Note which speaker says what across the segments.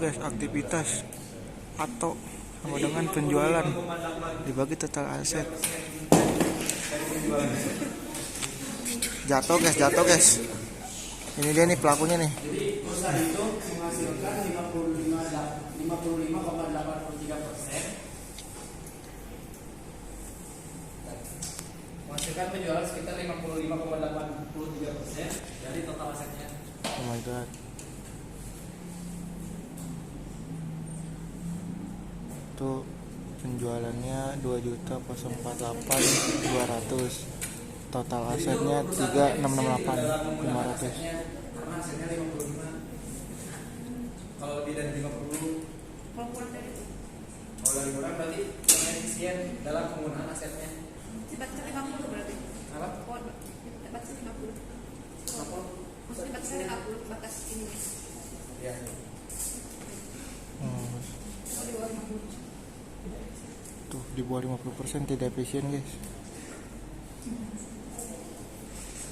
Speaker 1: guys, aktivitas atau sama dengan penjualan dibagi total aset. Jatuh guys. Ini dia nih pelakunya nih.
Speaker 2: Jadi perusahaan itu menghasilkan 55,83%. Menghasilkan penjualan sekitar 55,83% dari total asetnya.
Speaker 1: Oh my god. Tuh penjualannya 2.048.200. Total asetnya 3.668.500.
Speaker 2: Karena asetnya 55. Kalau lebih dari 50, kalau lebih kurang berarti efisien dalam penggunaan asetnya.
Speaker 3: Dibatasi 50 berarti.
Speaker 2: Apa?
Speaker 3: Oh, dibatasi 50. Maksudnya dibatasi 50 batas ini.
Speaker 2: Ya.
Speaker 3: Oh, di bawah 50.
Speaker 1: Tuh di bawah 50% tidak efisien guys.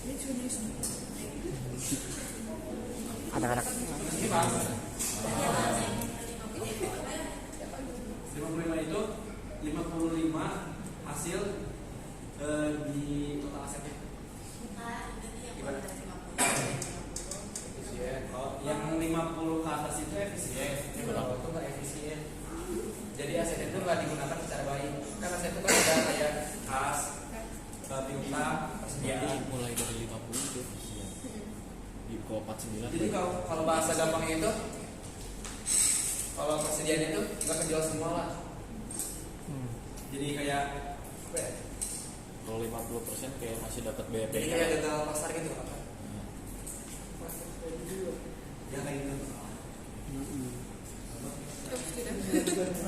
Speaker 3: Ini sudah
Speaker 1: Anak-anak.
Speaker 2: 55 itu 55 hasil di total asetnya. Gimana? Efisien. Oh, yang 50 ke atas itu efisien. Yang berapa itu nggak efisien. Jadi aset itu nggak digunakan secara baik. Karena aset itu kan ada kayak kas, piutang, persediaan.
Speaker 4: Mulai dari 50 itu di 49.
Speaker 2: Jadi kalau bahasa gampangnya itu, kalau persediaan itu nggak kejual semua lah. Jadi kayak apa ya?
Speaker 4: Kalau 50% kayak masih dapat BPK.
Speaker 2: Jadi kayak data pasar gitu apa? Ya kayak gitu.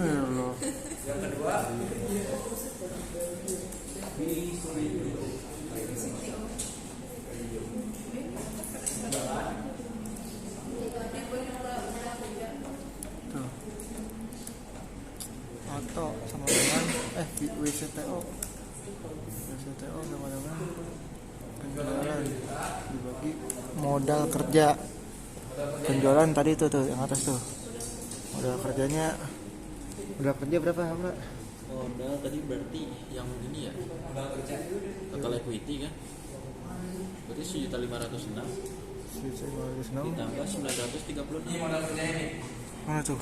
Speaker 1: Allah.
Speaker 2: Yang kedua,
Speaker 1: Tuh. Atau sama dengan WCTO sama dengan penjualan dibagi modal kerja. Penjualan tadi tuh yang atas tuh. Modal kerja berapa, Mbak?
Speaker 4: Modal tadi berarti yang ini ya,
Speaker 2: modal kerja.
Speaker 4: total equity kan? Berarti 1.506 ditambah 936.
Speaker 2: Ini modal kerja ini.
Speaker 1: Mana tuh?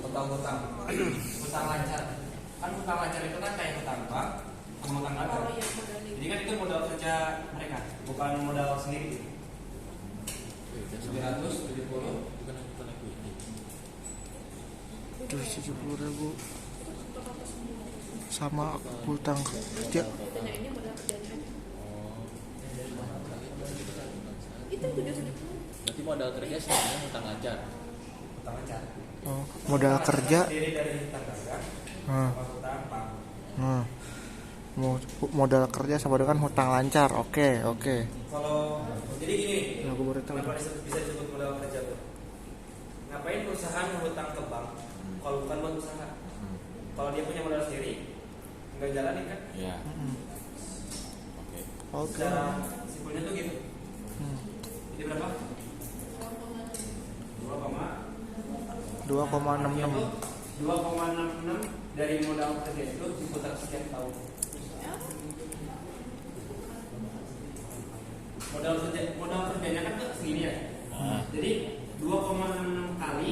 Speaker 2: Total hutang. Hutang lancar. Kan hutang lancar itu kan kayak hutang bank, sama hutang dagang. Jadi kan itu modal kerja mereka, bukan modal sendiri. 970
Speaker 4: bukan total equity.
Speaker 1: Terus 70.000 sama hutang kerja.
Speaker 3: ini modal kerjanya. Itu sudah
Speaker 4: Berarti modal kerja sebenarnya hutang lancar.
Speaker 2: hutang lancar.
Speaker 1: Oh, modal kerja.
Speaker 2: Terdiri dari hutang dagang, sama hutang bank.
Speaker 1: Modal kerja sama dengan hutang lancar. Oke.
Speaker 2: Kalau jadi gini,
Speaker 1: Nah, gue baru tahu.
Speaker 2: kenapa bisa disebut modal kerja tuh? Ngapain perusahaan menghutang ke bank kalau bukan buat usaha? Kalau dia punya modal sendiri, nggak jalanin kan?
Speaker 4: Ya. Oke.
Speaker 2: Secara simpelnya tuh gitu. Jadi berapa?
Speaker 1: 2,66.
Speaker 2: 2,66 dari modal kerja itu diputar setiap tahun. Modal kerjanya kan tuh segini ya. Jadi 2,66 kali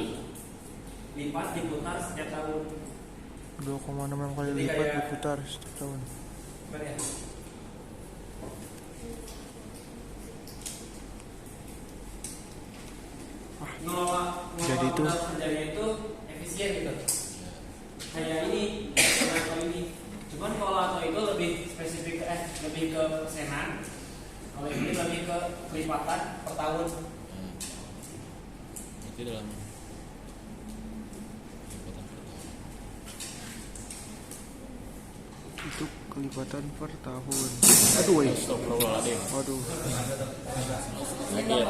Speaker 2: lipat diputar setiap tahun.
Speaker 1: 2,66 kali
Speaker 2: Jadi
Speaker 1: lipat
Speaker 2: kayak-
Speaker 1: diputar setiap tahun.
Speaker 2: Gimana ya? Ngelola
Speaker 1: Jadi itu-
Speaker 2: modal kerjanya itu efisien gitu. Kayak ini, atau ini. Cuman kalau atau itu lebih spesifik, lebih ke persenan. Kalau ini lebih ke kelipatan per tahun.
Speaker 4: Itu dalam lipatan per tahun.
Speaker 1: Itu kelipatan per tahun. Aduh, woi.
Speaker 4: Astagfirullahaladzim.
Speaker 1: Waduh.
Speaker 4: Sakit.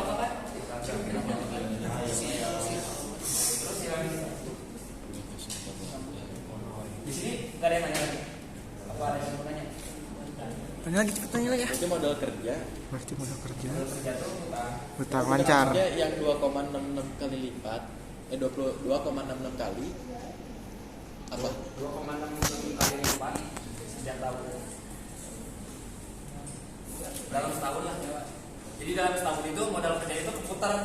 Speaker 2: Di sini nggak ada yang nanya lagi. Apa ada yang mau nanya?
Speaker 1: Tanya lagi, cepet tanya lagi ya.
Speaker 4: Itu modal kerja.
Speaker 1: Berarti modal kerja.
Speaker 2: Modal kerja tuh
Speaker 1: Hutang lancar.
Speaker 4: Kerja yang 2,66 kali lipat 22,66 kali apa?
Speaker 2: 2,66 kali lipat setiap tahun. Dalam setahun lah. Jadi dalam setahun itu modal kerja itu keputar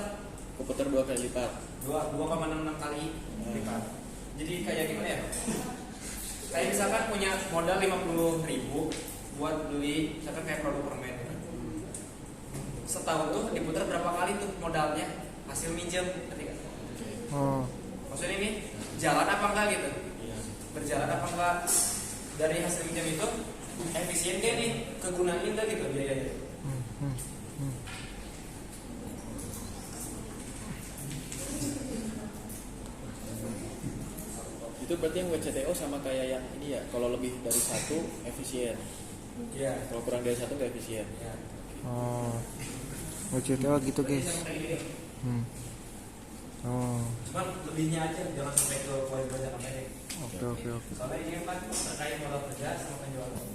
Speaker 4: Komputer 2 kali lipat.
Speaker 2: 2,66 kali lipat. Jadi kayak gimana ya? Kayak misalkan punya modal 50.000 buat beli misalkan kayak produk permen. Setahun tuh diputar berapa kali tuh modalnya hasil minjem ketika.
Speaker 1: Oh,
Speaker 2: Maksudnya ini jalan apa enggak gitu?
Speaker 4: Iya.
Speaker 2: Berjalan apa enggak dari hasil minjem itu efisien gak nih kegunaan enggak gitu biayanya?
Speaker 1: hmm, hmm, hmm.
Speaker 4: Itu berarti yang WCTO sama kayak yang ini ya. Kalau lebih dari satu efisien.
Speaker 2: Iya.
Speaker 4: Kalau kurang dari satu nggak efisien.
Speaker 2: Ya.
Speaker 1: Oh, WCTO gitu guys. Hmm. Oh,
Speaker 2: Cuman lebihnya aja jangan sampai ke poin-poin yang pendek.
Speaker 1: oke.
Speaker 2: Soalnya ini kan terkait modal kerja sama penjualan.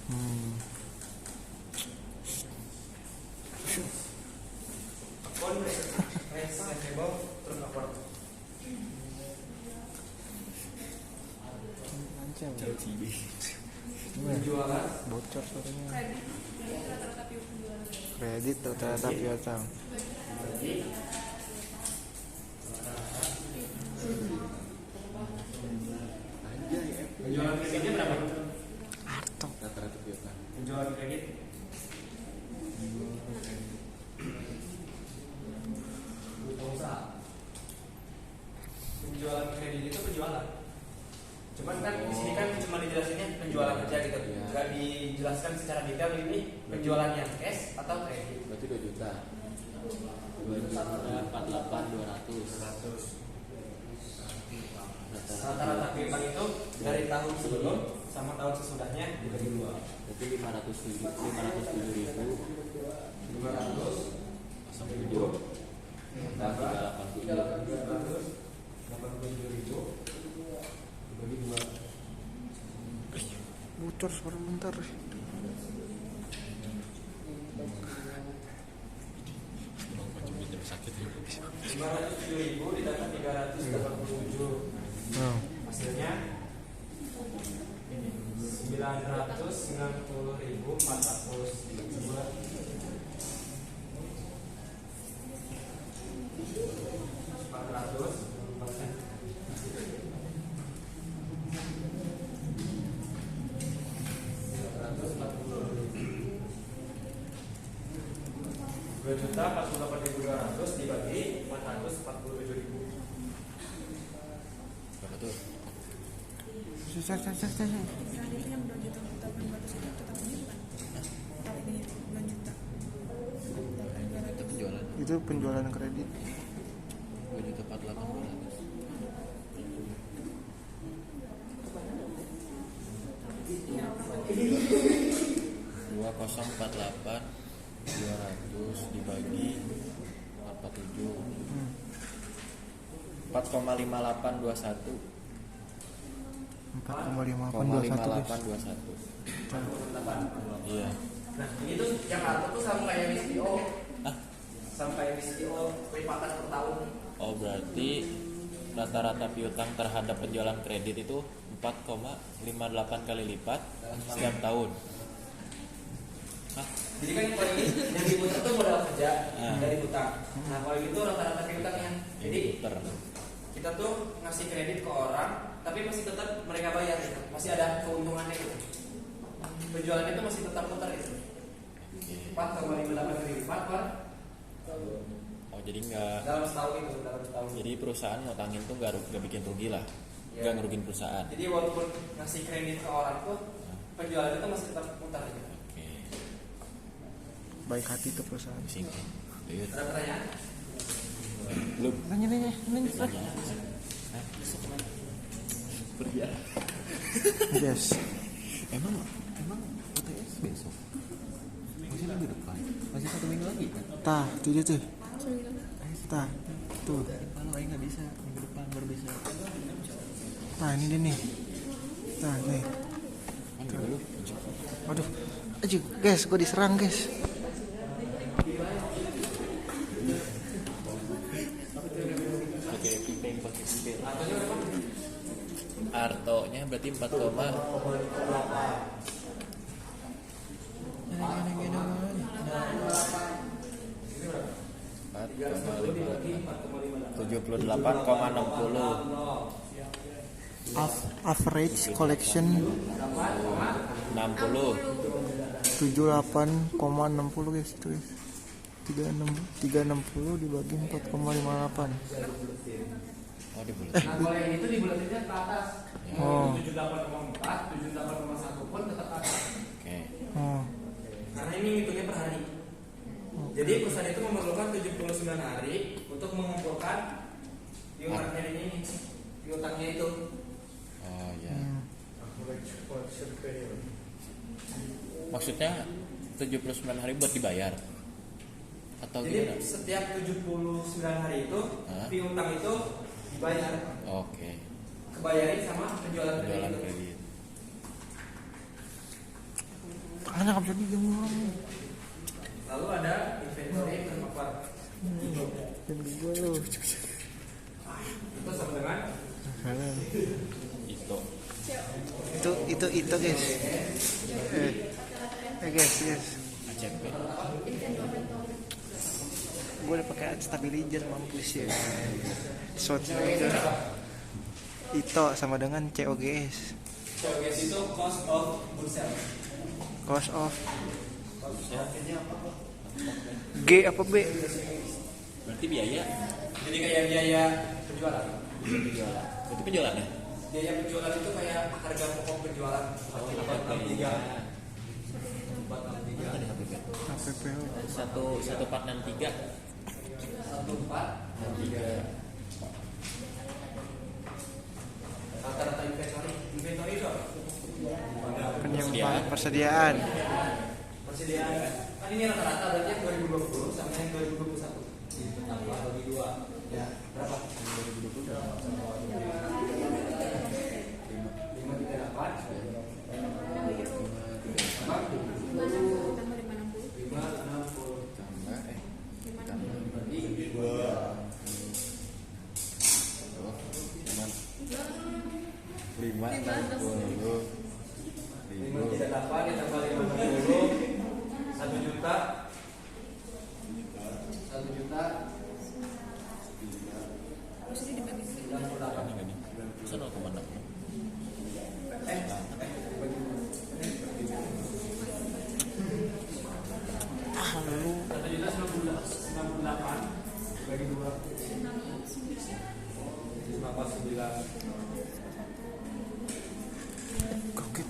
Speaker 1: Hmm.
Speaker 2: Akun resibo terus akun
Speaker 1: Lancar.
Speaker 4: CB.
Speaker 2: penjualan
Speaker 1: Bocor suaranya.
Speaker 3: Kredit. Jadi rata-rata penjualan.
Speaker 1: Kredit rata-rata piutang.
Speaker 2: penjualan kreditnya berapa?
Speaker 1: Arto.
Speaker 4: Rata-rata piutang.
Speaker 2: Penjualan kredit usaha. Penjualan kredit itu penjualan. Cuman kan di sini kan cuma dijelasinnya penjualan aja gitu.
Speaker 4: Iya.
Speaker 2: Nggak dijelaskan secara detail ini penjualan yang cash atau kredit.
Speaker 4: Berarti 2 juta. 2 juta 48.200.
Speaker 2: Rata-rata piutang itu dari tahun sebelum sama tahun sesudahnya dibagi dua.
Speaker 4: Berarti 507.000
Speaker 2: 200
Speaker 4: sampai 7 dan 387.
Speaker 2: 387.000 dibagi dua.
Speaker 1: Bocor suara bentar.
Speaker 4: Sakit ya.
Speaker 2: 507.000 ditambah 387.
Speaker 1: Oh.
Speaker 2: Hasilnya 990.402. 2.048.200 dibagi 447.000.
Speaker 4: Berapa tuh?
Speaker 1: Susah.
Speaker 3: Kreditnya yang 2 juta, tapi 200 itu tahunnya bukan. Tahun ini 2 juta.
Speaker 4: Itu penjualan
Speaker 1: Itu penjualan kredit.
Speaker 4: 2.048.200. 2.048.200 dibagi 47. 4,5821.
Speaker 1: 4,5821 guys.
Speaker 4: Iya.
Speaker 2: Nah, ini tuh yang atur tuh sama kayak MSTO.
Speaker 4: Ah.
Speaker 2: Sama kayak MSTO kelipatan per tahun.
Speaker 4: Oh, berarti rata-rata piutang terhadap penjualan kredit itu 4,58 kali lipat setiap tahun. Hah?
Speaker 2: Jadi kan kalau ini yang diputar tuh modal kerja
Speaker 4: Ah.
Speaker 2: dari hutang. Nah, kalau itu rata-rata piutangnya. Jadi
Speaker 4: Puter.
Speaker 2: kita tuh ngasih kredit ke orang, tapi masih tetap mereka bayar gitu. Masih ada keuntungannya gitu. Penjualannya itu masih tetap putar gitu. 4,58 kali lipat Pak.
Speaker 4: Oh, jadi nggak.
Speaker 2: Dalam setahun itu, dalam setahun.
Speaker 4: Jadi perusahaan ngutangin tuh nggak bikin rugi lah,
Speaker 2: Ya.
Speaker 4: nggak ngerugin perusahaan.
Speaker 2: Jadi walaupun ngasih kredit ke orang tuh penjualan itu masih tetap putar gitu.
Speaker 4: Oke,
Speaker 1: Baik hati tuh perusahaan.
Speaker 4: singkat. Lihat.
Speaker 2: Ada pertanyaan?
Speaker 4: Belum.
Speaker 1: Nanya.
Speaker 4: Nanya. Hah? Besok kemana? Pergi ya.
Speaker 1: Yes.
Speaker 4: Emang UTS besok? Masih minggu depan? Masih 1 minggu lagi kan?
Speaker 1: Tah, itu dia tuh. Tah, tuh.
Speaker 4: Kalau Aing nggak bisa, minggu depan baru bisa.
Speaker 1: Nah, ini dia nih. Nah, nih.
Speaker 4: Kan dulu.
Speaker 1: Waduh. Aduh, guys, gue diserang, guys.
Speaker 4: Berarti
Speaker 2: Artonya berapa?
Speaker 4: Artonya berarti 78,60.
Speaker 1: Average collection
Speaker 4: 60.
Speaker 1: 78,60 guys, itu guys. 360 dibagi 4,58.
Speaker 4: Oh di bulan.
Speaker 2: Nah kalau yang itu dibulatinnya ke atas.
Speaker 1: Oh.
Speaker 2: 78,4, 78,1 pun tetap atas.
Speaker 4: Oke.
Speaker 1: Oh.
Speaker 2: Karena ini ngitungnya per hari. Jadi perusahaan itu memerlukan 79 hari untuk mengumpulkan piutangnya ini, piutangnya itu.
Speaker 4: Oh ya. Maksudnya 79 hari buat dibayar atau
Speaker 2: Jadi
Speaker 4: gimana?
Speaker 2: setiap 79 hari itu piutang itu dibayar.
Speaker 4: Oke.
Speaker 2: Kebayarin sama penjualan
Speaker 4: Penjualan
Speaker 2: kredit.
Speaker 4: kredit.
Speaker 1: Tangannya nggak bisa dijemur.
Speaker 2: Lalu ada inventory turnover.
Speaker 1: Dan gue lo.
Speaker 2: Itu sama dengan
Speaker 1: Itu guys. Guys.
Speaker 4: ACP.
Speaker 1: Gue udah pakai stabilizer mampus ya. Shotnya itu sama dengan COGS.
Speaker 2: COGS itu cost of goods sold.
Speaker 1: Cost of G apa B?
Speaker 4: Berarti biaya.
Speaker 2: Jadi kayak biaya penjualan.
Speaker 4: Berarti penjualannya.
Speaker 2: Biaya penjualan itu kayak harga pokok penjualan.
Speaker 4: Oh,
Speaker 2: 463.
Speaker 4: Ada HPP.
Speaker 1: HPP.
Speaker 4: 1463.
Speaker 2: 1463. Rata-rata inventory itu apa?
Speaker 1: Penyimpanan persediaan.
Speaker 2: Persediaan. Kan ini rata-rata berarti yang 2020 sama yang 2021. Tambah bagi 2. Ya, berapa? 538 ditambah 50 1 juta 1 juta
Speaker 3: Terus ini dibagi
Speaker 2: 98.
Speaker 4: Bisa 0,6.
Speaker 1: Lalu
Speaker 2: 1 juta 98 bagi 2 59.
Speaker 1: kokit.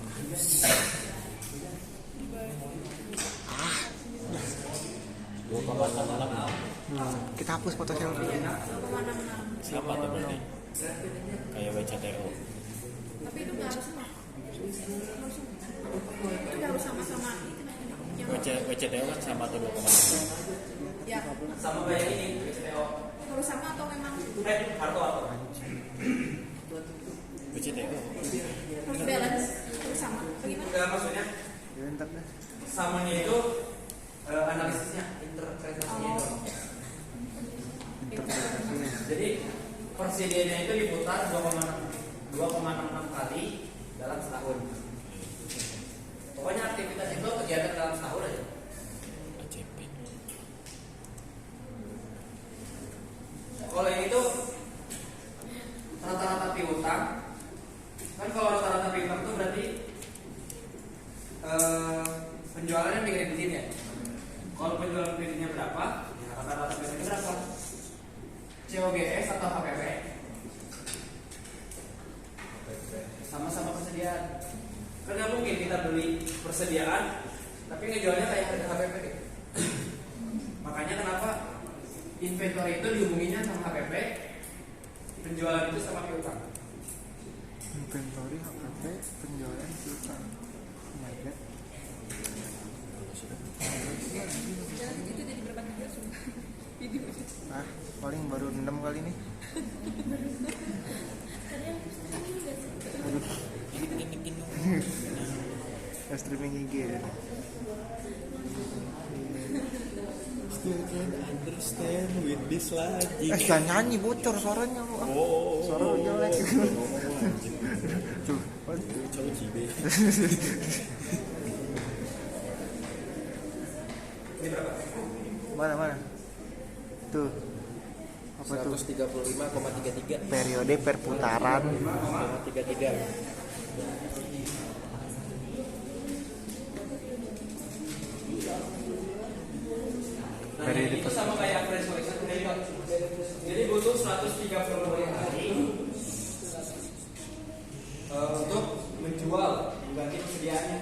Speaker 4: 2,66.
Speaker 1: Kita hapus foto selfie.
Speaker 4: Siapa tuh berarti? Kayak WCTO.
Speaker 3: Tapi itu nggak harus sama. Itu nggak harus sama-sama. Yang
Speaker 4: WCTO kan sama tuh 2,6.
Speaker 3: ya
Speaker 2: Sama kayak ini PCTO.
Speaker 3: harus sama atau memang
Speaker 2: Harto.
Speaker 4: WCTO.
Speaker 3: harus balance harus sama? Bagaimana?
Speaker 2: Enggak, maksudnya
Speaker 1: Ya, entar deh.
Speaker 2: samanya itu analisisnya, interpretasinya itu.
Speaker 1: Interpretasinya.
Speaker 2: Jadi persediaannya itu diputar 2,66 kali dalam setahun. Pokoknya aktivitas itu kegiatan dalam setahun aja.
Speaker 4: ACP.
Speaker 2: Kalau yang itu rata-rata piutang, kan kalau rata-rata piutang itu berarti penjualannya dikredit ya. Kalau penjualan kreditnya berapa, ya rata-rata kreditnya berapa? COGS atau HPP? Sama-sama persediaan. Kan nggak mungkin kita beli persediaan, tapi ngejualnya kayak harga HPP. Makanya kenapa inventory itu dihubunginya sama HPP, penjualan itu sama piutang.
Speaker 1: Inventory HPP penjualan piutang. Oh my god.
Speaker 3: Itu jadi berapa juga sumpah. Video.
Speaker 1: Paling baru 6 kali nih. Aduh. Ya, streaming IG ya.
Speaker 4: still can't understand with this lagi.
Speaker 1: Jangan nyanyi bocor suaranya lu.
Speaker 4: Oh,
Speaker 1: Suara lu jelek. Tuh,
Speaker 4: cowok cibe.
Speaker 1: mana? Tuh. Apa tuh?
Speaker 4: 135,33.
Speaker 1: Periode perputaran
Speaker 4: 33.
Speaker 2: Nah, itu sama kayak fresh collection period. Jadi butuh 130 hari untuk menjual mengganti persediaannya.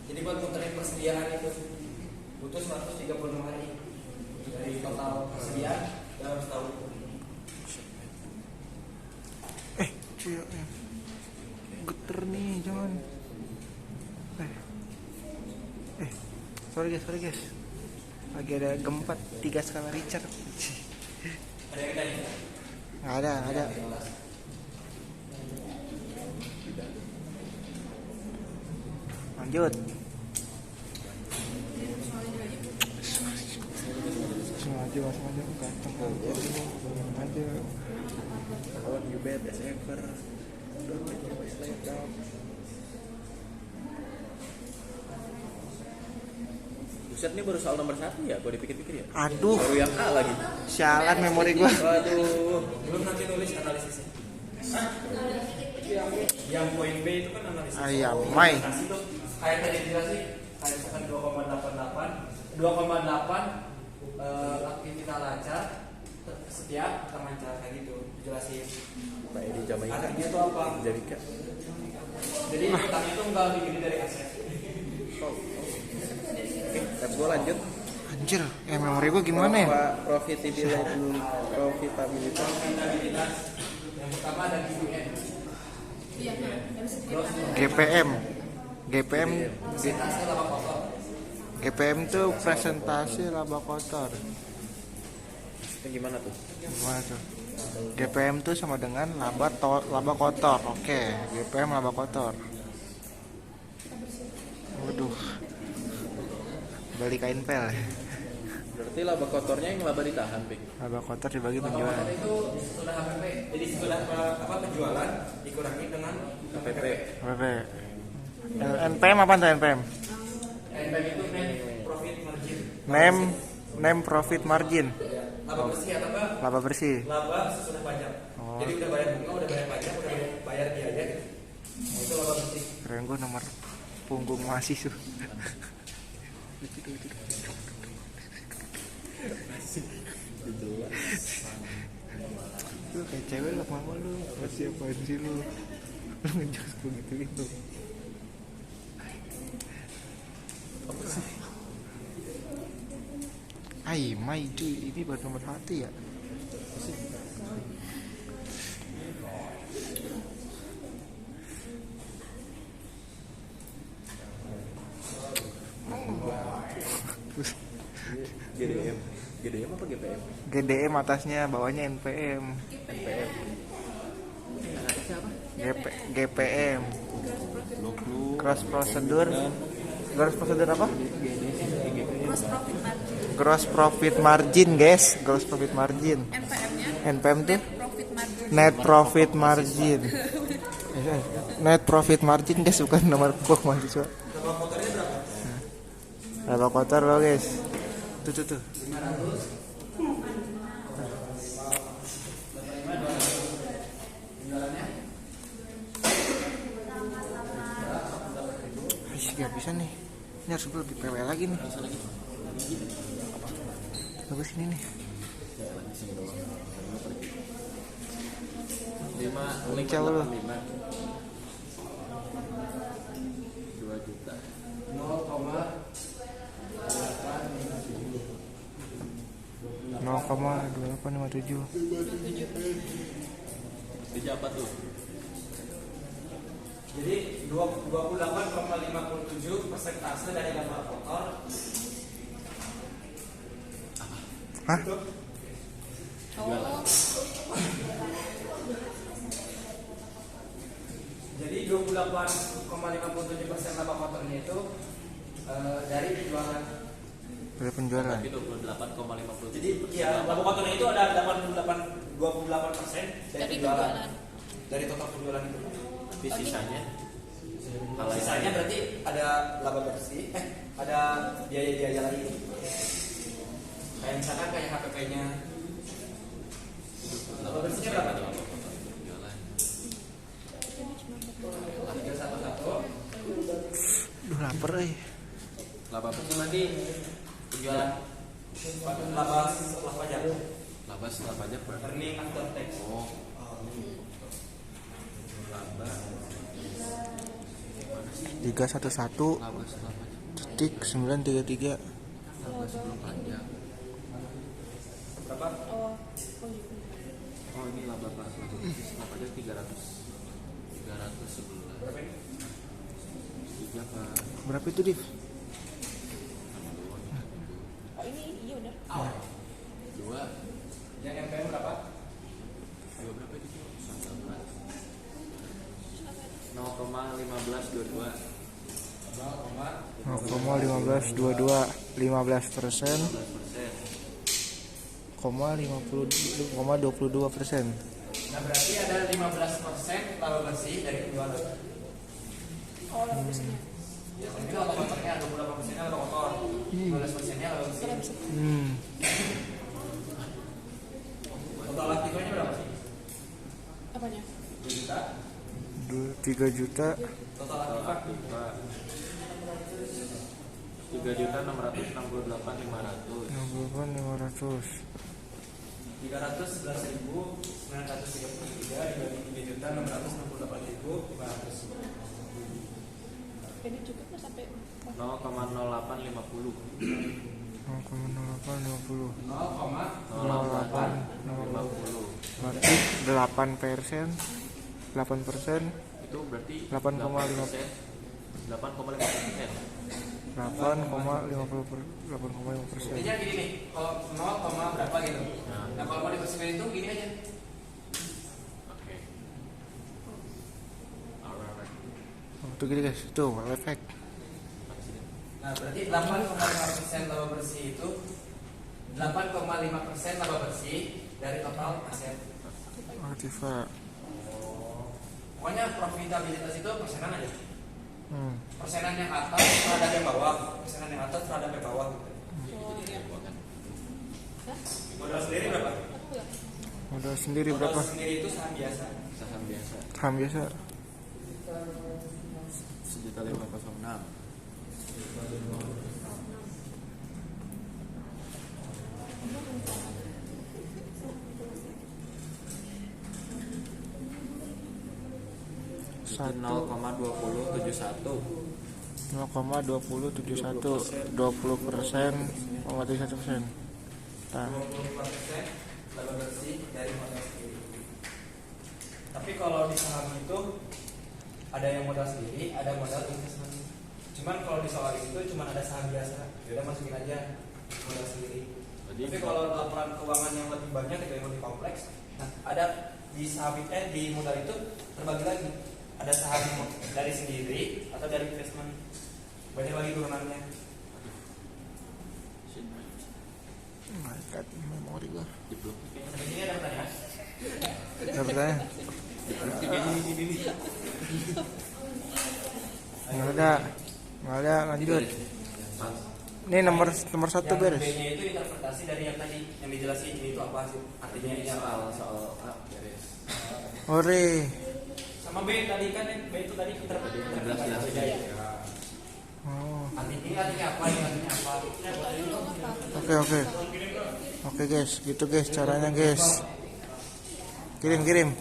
Speaker 2: Jadi buat muterin persediaan itu butuh 136 hari dari total persediaan dalam setahun.
Speaker 1: Cuy, geter nih, jangan. Sorry guys. Lagi ada gempa 3 skala Richter.
Speaker 2: Ada yang tadi?
Speaker 1: Ada. Lanjut. Sengaja ganteng. Aja.
Speaker 4: Kawan you bet as ever. Don't make your ways lay down. Buset, ini baru soal nomor 1 ya, gua dipikir-pikir ya.
Speaker 1: Aduh,
Speaker 4: Baru yang A lagi.
Speaker 1: sialan memori gua.
Speaker 4: Waduh.
Speaker 2: Belum nanti nulis analisisnya. Yang poin B itu kan analisis.
Speaker 1: Ayam, Mai.
Speaker 2: Analisis itu kayak tadi dijelasin, kayak misalkan 2,8 aktivitas lancar setiap kita lancar kayak gitu dijelasin.
Speaker 4: Pak Edi Jamaika.
Speaker 2: Artinya itu apa?
Speaker 4: Jamaika.
Speaker 2: Jadi utang itu enggak lebih gede dari aset.
Speaker 4: Oke, tab gua lanjut.
Speaker 1: Anjir, memori gua gimana ya?
Speaker 4: Profitabilitas.
Speaker 2: Yang pertama ada GPM.
Speaker 1: GPM
Speaker 2: Presentasi laba kotor.
Speaker 1: GPM itu presentasi laba kotor.
Speaker 4: Itu gimana tuh?
Speaker 1: Gimana tuh? GPM itu sama dengan laba kotor. Oke, GPM laba kotor. Waduh. Balik kain pel.
Speaker 4: Berarti laba kotornya yang laba ditahan, Pik.
Speaker 1: Laba kotor dibagi
Speaker 2: Laba
Speaker 1: penjualan.
Speaker 2: kotor itu sudah HPP. Jadi sudah penjualan dikurangi dengan
Speaker 4: KPP.
Speaker 1: PP. NPM apa tuh NPM?
Speaker 2: NPM itu net profit margin.
Speaker 1: Name profit margin.
Speaker 2: Laba bersih atau apa?
Speaker 1: Laba bersih.
Speaker 2: Laba sesudah pajak.
Speaker 1: Oh.
Speaker 2: Jadi udah bayar bunga, udah bayar pajak, udah bayar biaya gitu. Nah, itu laba bersih.
Speaker 1: Keren gua nomor punggung mahasiswa. Lu kayak cewek lah mama lu. Masih apaan sih lu? Lu ngejokes begitu itu.
Speaker 4: Apa sih?
Speaker 1: Mai cuy, ini baru nomor 1 ya.
Speaker 4: GDM apa GPM?
Speaker 1: GDM atasnya, bawahnya NPM.
Speaker 4: NPM.
Speaker 1: GPM. Gross procedure. Gross procedure apa? Gross profit margin, guys. Gross profit margin. NPM tuh net profit margin. Net profit margin, guys, bukan nomor pokok mahasiswa. Laba kotor lo, guys. Tuh. Gak bisa nih. Ini harus gue lebih PW lagi nih. Bagus ini nih.
Speaker 4: 5
Speaker 1: Lincah lu.
Speaker 4: 2 juta.
Speaker 1: 0,2857.
Speaker 4: Di apa tuh?
Speaker 2: Jadi 28,57 persentase dari laba kotor.
Speaker 1: Hah?
Speaker 2: Jadi 28,57% laba kotornya itu dari penjualan
Speaker 1: Dari penjualan.
Speaker 4: Berarti 28,50.
Speaker 2: Jadi ya laba kotornya itu ada 28% dari
Speaker 3: Dari
Speaker 2: penjualan.
Speaker 3: penjualan.
Speaker 2: Dari total penjualan itu.
Speaker 4: Tapi sisanya
Speaker 2: Sisanya berarti ada laba bersih, ada biaya-biaya lain. Kayak misalkan kayak HPP-nya. Laba bersihnya berapa?
Speaker 4: penjualan.
Speaker 2: 311.
Speaker 1: Duh lapar
Speaker 4: Laba bersih nanti penjualan.
Speaker 2: Laba setelah pajak.
Speaker 4: Laba setelah pajak berapa?
Speaker 2: Earning after tax.
Speaker 4: Oh, laba.
Speaker 1: 311
Speaker 4: Laba setelah pajak.
Speaker 1: titik 933.
Speaker 4: Laba sebelum pajak.
Speaker 2: Berapa?
Speaker 3: Oh, oh gitu.
Speaker 4: Oh, ini laba pas laba bersih setelah pajak 311.
Speaker 2: Berapa ini?
Speaker 4: 3 Pak.
Speaker 1: Berapa itu, Div?
Speaker 3: Oh ini iya udah.
Speaker 4: 2.
Speaker 2: Yang MPM berapa?
Speaker 4: Ayo berapa itu? 0,1522.
Speaker 1: 0,1522 15%,
Speaker 4: 15%.
Speaker 1: 0,22%.
Speaker 2: Nah berarti ada 15% laba bersih dari penjualan.
Speaker 3: Oh laba bersihnya.
Speaker 2: Ya, ini laba kotornya 28%-nya laba kotor, 15%-nya laba bersih. Total aktifnya berapa sih?
Speaker 3: Apanya?
Speaker 2: 2 juta.
Speaker 1: 3 juta.
Speaker 2: Total aktifnya
Speaker 4: 3.668.500.
Speaker 1: 500.
Speaker 2: 311.933 dibagi 3.668.500.
Speaker 3: Ini cukup nggak sampai
Speaker 4: 0,0850.
Speaker 1: 0,0850.
Speaker 4: 0,0850.
Speaker 1: Berarti 8%. 8%.
Speaker 4: Itu berarti
Speaker 1: 8,5%.
Speaker 4: 8,5%.
Speaker 1: 8,50%.
Speaker 2: Intinya gini nih, kalau 0, berapa gitu. Nah kalau mau dibersihkan itu gini aja.
Speaker 4: Oke. Alright.
Speaker 1: Oh, tuh gini guys, tuh efek.
Speaker 2: Nah berarti 8,5% laba bersih itu 8,5% laba bersih dari total aset.
Speaker 1: Aktiva.
Speaker 2: Pokoknya profitabilitas itu persenan aja. Persenan yang atas terhadap yang bawah, persenan yang atas terhadap yang bawah gitu.
Speaker 3: oh iya.
Speaker 2: Modal sendiri berapa?
Speaker 3: Aku ya.
Speaker 1: Modal sendiri
Speaker 2: Modal
Speaker 1: berapa?
Speaker 2: sendiri itu saham biasa.
Speaker 4: Saham biasa.
Speaker 1: Saham biasa.
Speaker 4: 1.506.
Speaker 1: Satu
Speaker 4: 0,2071.
Speaker 1: 0,2071 20%, 0,31%. Nah,
Speaker 2: 20% laba bersih dari modal sendiri. Tapi kalau di saham itu ada yang modal sendiri, ada modal investment. Cuman kalau di soal itu cuma ada saham biasa. Yaudah masukin aja modal sendiri. Tapi kalau laporan keuangan yang lebih banyak itu yang lebih kompleks, nah ada di saham di modal itu terbagi lagi. Ada saham dari sendiri atau dari investment. Banyak lagi turunannya.
Speaker 1: my God, memori gua.
Speaker 2: Sampai sini ada pertanyaan?
Speaker 1: Ada pertanyaan? Nggak ada, lanjut. Ini nomor 1
Speaker 2: Yang
Speaker 1: beres.
Speaker 2: B-nya itu interpretasi dari yang tadi yang dijelasin ini itu apa sih? Artinya ini apa?
Speaker 4: Soal A beres.
Speaker 1: Ore.
Speaker 2: Sama B tadi kan yang B itu tadi interpretasi aja ya.
Speaker 1: Oh,
Speaker 2: Artinya apa? Ini artinya apa?
Speaker 1: oke. Oke guys, gitu guys caranya guys. Kirim.
Speaker 2: Soalnya